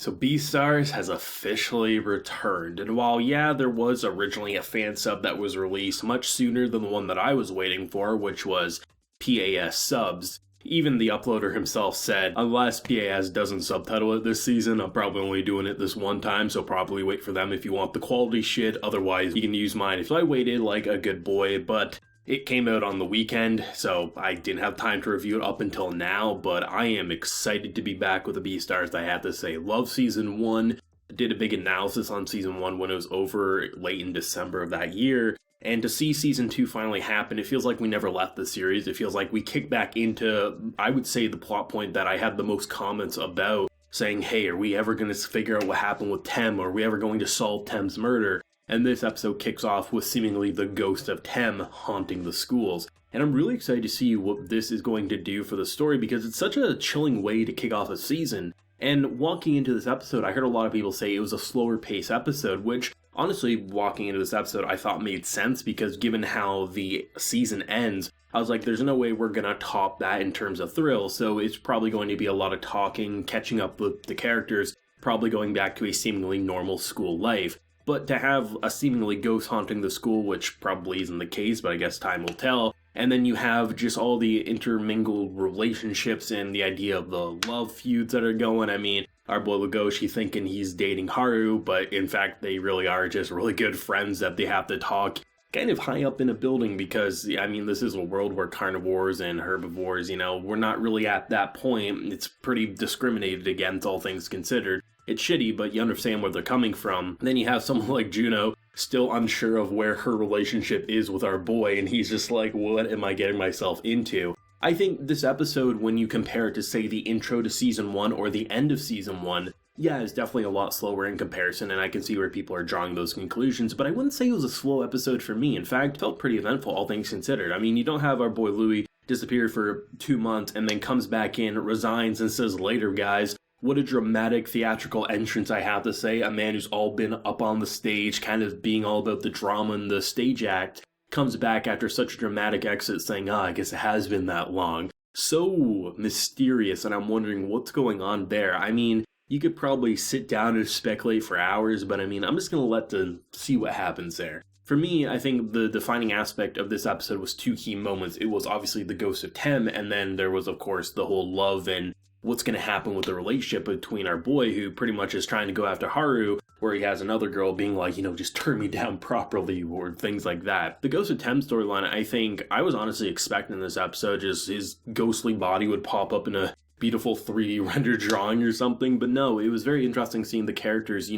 So Beastars has officially returned, and while there was originally a fan sub that was released much sooner than the one that I was waiting for, which was PAS subs, even the uploader himself said, unless PAS doesn't subtitle it this season, I'm probably only doing it this one time, so probably wait for them if you want the quality shit, otherwise you can use mine. So I waited like a good boy, but it came out on the weekend, so I didn't have time to review it up until now, but I am excited to be back with the Beastars, I have to say. Love Season 1, did a big analysis on Season 1 when it was over late in December of that year, and to see Season 2 finally happen, it feels like we never left the series. It feels like we kicked back into, I would say, the plot point that I had the most comments about, saying, hey, are we ever going to figure out what happened with Tem? Are we ever going to solve Tem's murder? And this episode kicks off with seemingly the ghost of Tem haunting the schools. And I'm really excited to see what this is going to do for the story because it's such a chilling way to kick off a season. And walking into this episode, I heard a lot of people say it was a slower pace episode, which honestly, walking into this episode, I thought made sense because given how the season ends, I was like, there's no way we're going to top that in terms of thrill. So it's probably going to be a lot of talking, catching up with the characters, probably going back to a seemingly normal school life. But to have a seemingly ghost haunting the school, which probably isn't the case, but I guess time will tell, and then you have just all the intermingled relationships and the idea of the love feuds that are going. I mean, our boy Legoshi thinking he's dating Haru, but in fact they really are just really good friends that they have to talk kind of high up in a building because, I mean, this is a world where carnivores and herbivores, we're not really at that point. It's pretty discriminated against, all things considered. It's shitty, but you understand where they're coming from. Then you have someone like Juno, still unsure of where her relationship is with our boy, and he's just like, what am I getting myself into? I think this episode, when you compare it to, say, the intro to Season 1 or the end of Season 1, it's definitely a lot slower in comparison, and I can see where people are drawing those conclusions, but I wouldn't say it was a slow episode for me. In fact, it felt pretty eventful, all things considered. I mean, you don't have our boy Louis disappear for 2 months and then comes back in, resigns, and says, later, guys. What a dramatic theatrical entrance, I have to say. A man who's all been up on the stage, kind of being all about the drama and the stage act, comes back after such a dramatic exit saying, I guess it has been that long. So mysterious, and I'm wondering what's going on there. I mean, you could probably sit down and speculate for hours, but I mean, I'm just going to see what happens there. For me, I think the defining aspect of this episode was 2 key moments. It was obviously the ghost of Tem, and then there was, of course, the whole love and what's going to happen with the relationship between our boy, who pretty much is trying to go after Haru, where he has another girl being like, just turn me down properly, or things like that. The Ghost of Tem storyline, I think, I was honestly expecting this episode, just his ghostly body would pop up in a beautiful 3D rendered drawing or something, but no, it was very interesting seeing the characters,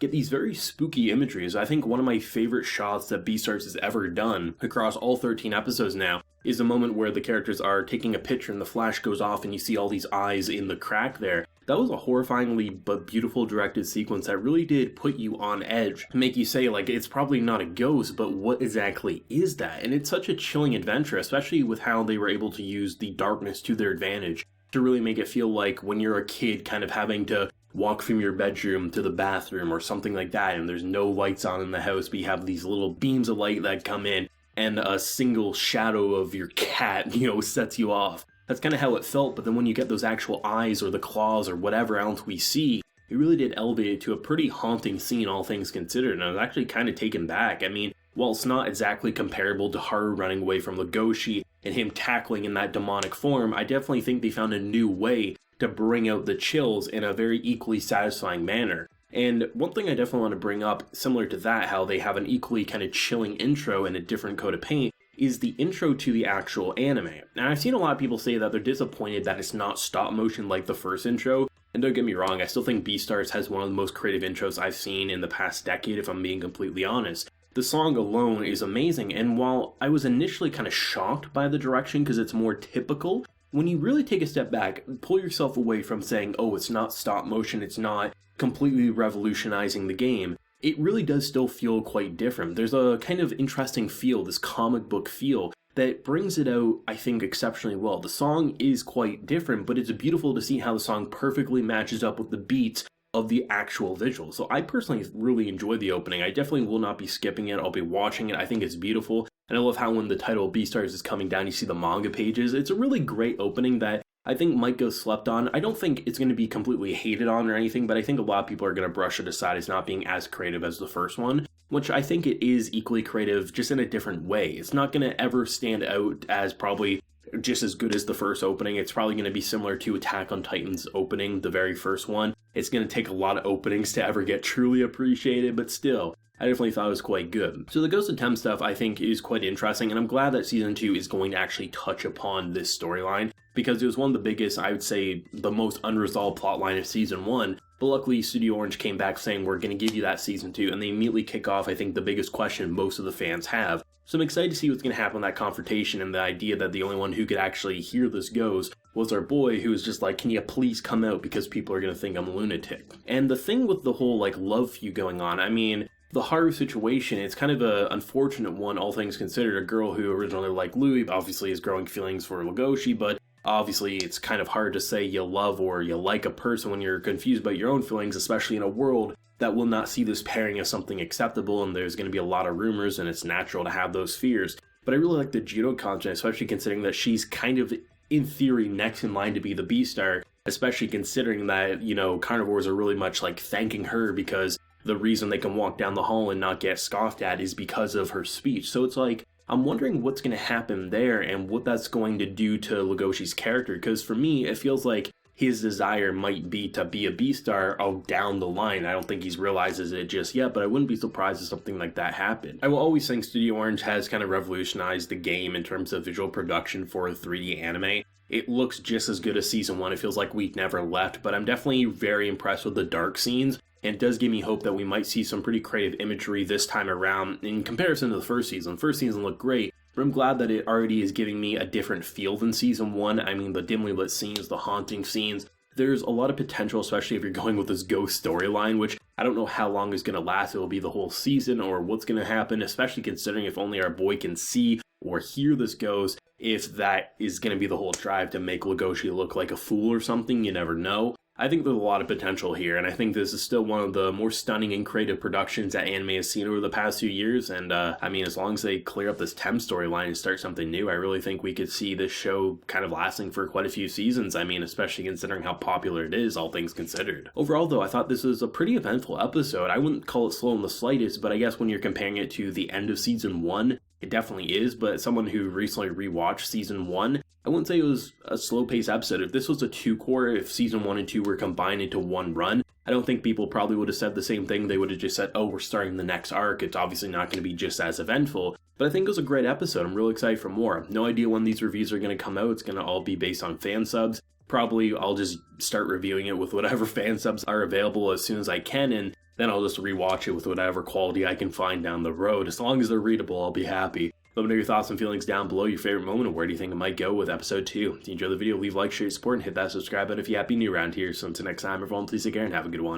get these very spooky imageries. I think one of my favorite shots that Beastars has ever done across all 13 episodes now is the moment where the characters are taking a picture and the flash goes off and you see all these eyes in the crack there. That was a horrifyingly but beautiful directed sequence that really did put you on edge to make you say, like, it's probably not a ghost, but what exactly is that? And it's such a chilling adventure, especially with how they were able to use the darkness to their advantage to really make it feel like when you're a kid kind of having to walk from your bedroom to the bathroom or something like that, and there's no lights on in the house, but you have these little beams of light that come in, and a single shadow of your cat, sets you off. That's kind of how it felt, but then when you get those actual eyes or the claws or whatever else we see, it really did elevate it to a pretty haunting scene, all things considered, and I was actually kind of taken back. I mean, while it's not exactly comparable to Haru running away from Legoshi and him tackling in that demonic form, I definitely think they found a new way to bring out the chills in a very equally satisfying manner. And one thing I definitely want to bring up, similar to that, how they have an equally kind of chilling intro and a different coat of paint, is the intro to the actual anime. Now, I've seen a lot of people say that they're disappointed that it's not stop motion like the first intro, and don't get me wrong, I still think Beastars has one of the most creative intros I've seen in the past decade, if I'm being completely honest. The song alone is amazing, and while I was initially kind of shocked by the direction because it's more typical, when you really take a step back, pull yourself away from saying, oh, it's not stop motion, it's not completely revolutionizing the game, it really does still feel quite different. There's a kind of interesting feel, this comic book feel, that brings it out, I think, exceptionally well. The song is quite different, but it's beautiful to see how the song perfectly matches up with the beats of the actual visual. So I personally really enjoyed the opening. I definitely will not be skipping it. I'll be watching it. I think it's beautiful. And I love how when the title Beastars is coming down, you see the manga pages. It's a really great opening that I think might go slept on. I don't think it's going to be completely hated on or anything, but I think a lot of people are going to brush it aside as not being as creative as the first one, which I think it is equally creative, just in a different way. It's not going to ever stand out as probably just as good as the first opening. It's probably going to be similar to Attack on Titan's opening, the very first one. It's going to take a lot of openings to ever get truly appreciated, but still, I definitely thought it was quite good. So the Ghost of Tem stuff I think is quite interesting, and I'm glad that Season 2 is going to actually touch upon this storyline, because it was one of the biggest, I would say, the most unresolved plotline of Season 1, but luckily Studio Orange came back saying we're going to give you that Season 2, and they immediately kick off, I think, the biggest question most of the fans have. So I'm excited to see what's going to happen in that confrontation, and the idea that the only one who could actually hear this goes was our boy, who was just like, can you please come out because people are going to think I'm a lunatic. And the thing with the whole like love feud going on, I mean, the Haru situation, it's kind of an unfortunate one, all things considered. A girl who originally liked Louis obviously has growing feelings for Legoshi, but obviously it's kind of hard to say you love or you like a person when you're confused about your own feelings, especially in a world that will not see this pairing as something acceptable, and there's going to be a lot of rumors, and it's natural to have those fears. But I really like the judo content, especially considering that she's kind of, in theory, next in line to be the Beastar, especially considering that, you know, carnivores are really much like thanking her because the reason they can walk down the hall and not get scoffed at is because of her speech. So it's like, I'm wondering what's going to happen there and what that's going to do to Legoshi's character, because for me, it feels like his desire might be to be a Beastar down the line. I don't think he realizes it just yet, but I wouldn't be surprised if something like that happened. I will always think Studio Orange has kind of revolutionized the game in terms of visual production for 3D anime. It looks just as good as Season 1. It feels like we never left, but I'm definitely very impressed with the dark scenes, and it does give me hope that we might see some pretty creative imagery this time around in comparison to the first season. The first season looked great, but I'm glad that it already is giving me a different feel than Season 1. I mean, the dimly lit scenes, the haunting scenes, there's a lot of potential, especially if you're going with this ghost storyline, which I don't know how long is going to last. It'll be the whole season or what's going to happen, especially considering if only our boy can see or hear this ghost, if that is going to be the whole drive to make Legoshi look like a fool or something, you never know. I think there's a lot of potential here, and I think this is still one of the more stunning and creative productions that anime has seen over the past few years, and I mean, as long as they clear up this Tem storyline and start something new, I really think we could see this show kind of lasting for quite a few seasons. I mean, especially considering how popular it is, all things considered. Overall, though, I thought this was a pretty eventful episode. I wouldn't call it slow in the slightest, but I guess when you're comparing it to the end of Season 1, it definitely is, but as someone who recently rewatched Season 1, I wouldn't say it was a slow-paced episode. If this was a 2-core, if Season 1 and 2 were combined into one run, I don't think people probably would have said the same thing. They would have just said, oh, we're starting the next arc. It's obviously not going to be just as eventful, but I think it was a great episode. I'm really excited for more. No idea when these reviews are going to come out. It's going to all be based on fan subs. Probably I'll just start reviewing it with whatever fan subs are available as soon as I can, and then I'll just rewatch it with whatever quality I can find down the road. As long as they're readable, I'll be happy. Let me know your thoughts and feelings down below, your favorite moment, and where do you think it might go with episode 2. If you enjoyed the video, leave a like, share, support, and hit that subscribe button if you happen to be new around here. So until next time, everyone, please take care and have a good one.